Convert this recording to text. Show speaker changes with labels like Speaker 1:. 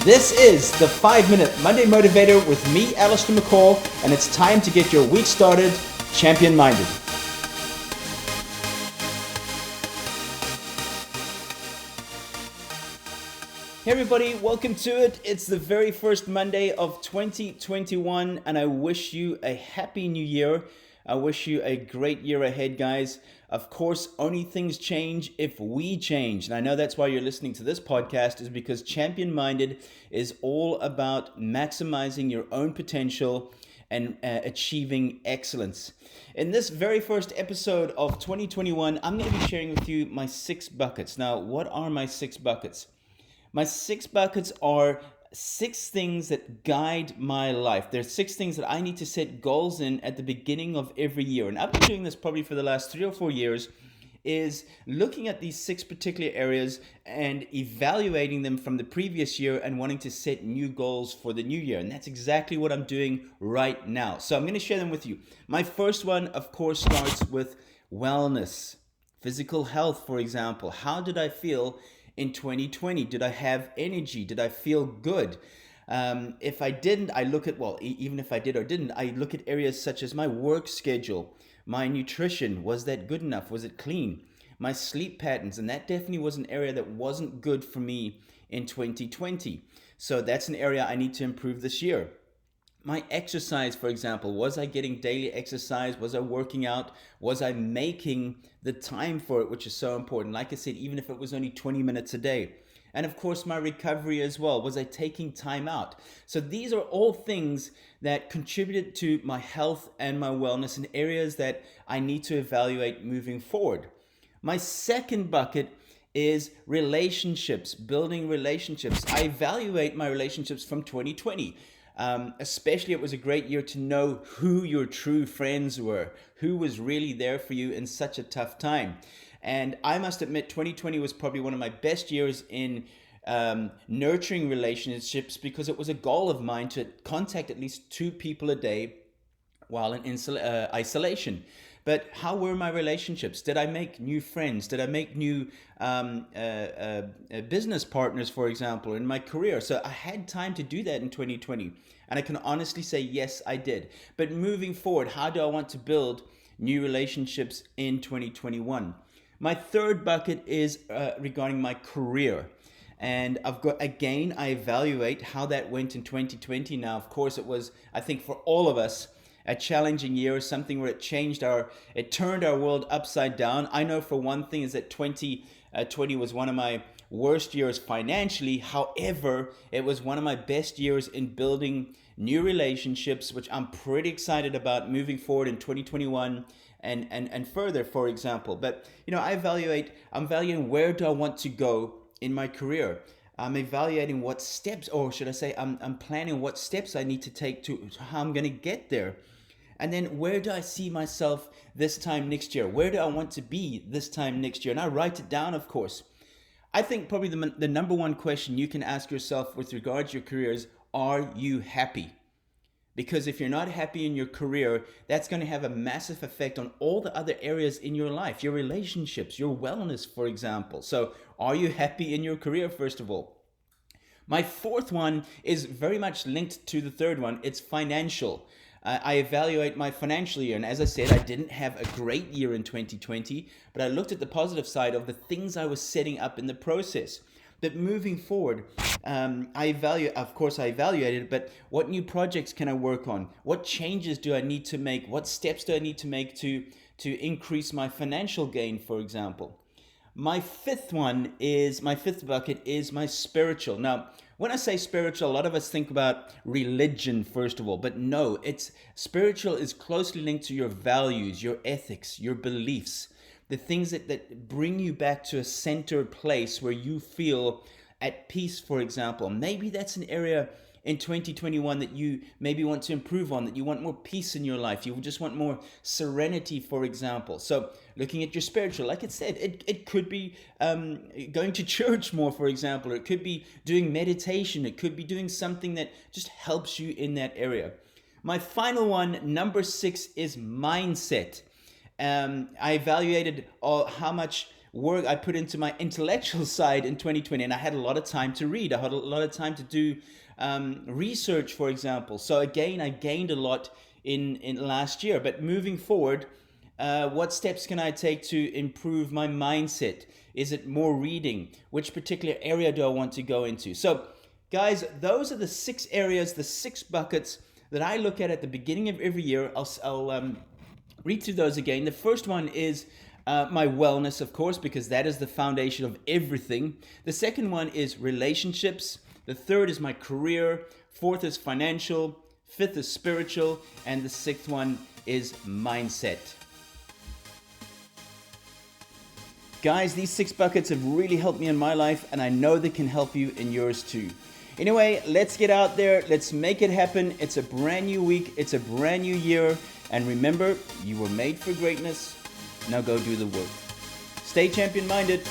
Speaker 1: This is the 5-Minute Monday Motivator with me, Alistair McCall, and it's time to get your week started champion-minded. Hey everybody, welcome to it. It's the very first Monday of 2021, and I wish you a happy new year. I wish you a great year ahead, guys. Of course, only things change if we change. And I know that's why you're listening to this podcast, is because Champion Minded is all about maximizing your own potential and achieving excellence. In this very first episode of 2021, I'm going to be sharing with you my 6 buckets. Now, what are my 6 buckets? My 6 buckets are 6 things that guide my life. There's 6 things that I need to set goals in at the beginning of every year. And I've been doing this probably for the last 3 or 4 years, is looking at these 6 particular areas and evaluating them from the previous year and wanting to set new goals for the new year. And that's exactly what I'm doing right now. So I'm going to share them with you. My first one, of course, starts with wellness, physical health, for example. How did I feel in 2020? Did I have energy? Did I feel good? If I didn't, I look at, even if I did or didn't, I look at areas such as my work schedule, my nutrition. Was that good enough? Was it clean? My sleep patterns, and that definitely was an area that wasn't good for me in 2020. So that's an area I need to improve this year. My exercise, for example, was I getting daily exercise? Was I working out? Was I making the time for it, which is so important? Like I said, even if it was only 20 minutes a day. And of course, my recovery as well. Was I taking time out? So these are all things that contributed to my health and my wellness in areas that I need to evaluate moving forward. My second bucket is relationships, building relationships. I evaluate my relationships from 2020. Especially, it was a great year to know who your true friends were, who was really there for you in such a tough time. And I must admit, 2020 was probably one of my best years in nurturing relationships, because it was a goal of mine to contact at least 2 people a day while in isolation. But how were my relationships? Did I make new friends? Did I make new business partners, for example, in my career? So I had time to do that in 2020. And I can honestly say, yes, I did. But moving forward, how do I want to build new relationships in 2021? My third bucket is regarding my career. And I evaluate how that went in 2020. Now, of course, it was, I think, for all of us, a challenging year, something where it turned our world upside down. I know for one thing is that 2020 was one of my worst years financially. However, it was one of my best years in building new relationships, which I'm pretty excited about moving forward in 2021 and further, for example. But, I'm evaluating where do I want to go in my career. I'm evaluating what steps, or should I say, I'm planning what steps I need to take to how I'm going to get there. And then where do I see myself this time next year? Where do I want to be this time next year? And I write it down, of course. I think probably the number one question you can ask yourself with regards to your career is, are you happy? Because if you're not happy in your career, that's going to have a massive effect on all the other areas in your life, your relationships, your wellness, for example. So are you happy in your career, first of all? My fourth one is very much linked to the third one. It's financial. I evaluate my financial year. And as I said, I didn't have a great year in 2020, but I looked at the positive side of the things I was setting up in the process. But moving forward, I evaluated it, but what new projects can I work on? What changes do I need to make? What steps do I need to make to increase my financial gain, for example? My fifth bucket is my spiritual. Now, when I say spiritual, a lot of us think about religion, first of all, but no, spiritual is closely linked to your values, your ethics, your beliefs, the things that bring you back to a centered place where you feel at peace, for example. Maybe that's an area in 2021 that you maybe want to improve on, that you want more peace in your life. You just want more serenity, for example. So looking at your spiritual, like it said, it could be going to church more, for example, or it could be doing meditation. It could be doing something that just helps you in that area. My final one, number 6, is mindset. I evaluated how much work I put into my intellectual side in 2020, and I had a lot of time to read. I had a lot of time to do research, for example. So again, I gained a lot in last year. But moving forward, what steps can I take to improve my mindset? Is it more reading? Which particular area do I want to go into? So, guys, those are the 6 areas, the 6 buckets that I look at the beginning of every year. I'll read through those again. The first one is my wellness, of course, because that is the foundation of everything. The second one is relationships. The third is my career. Fourth is financial. Fifth is spiritual. And the sixth one is mindset. Guys, these 6 buckets have really helped me in my life, and I know they can help you in yours too. Anyway, let's get out there. Let's make it happen. It's a brand new week. It's a brand new year. And remember, you were made for greatness. Now go do the work. Stay champion-minded.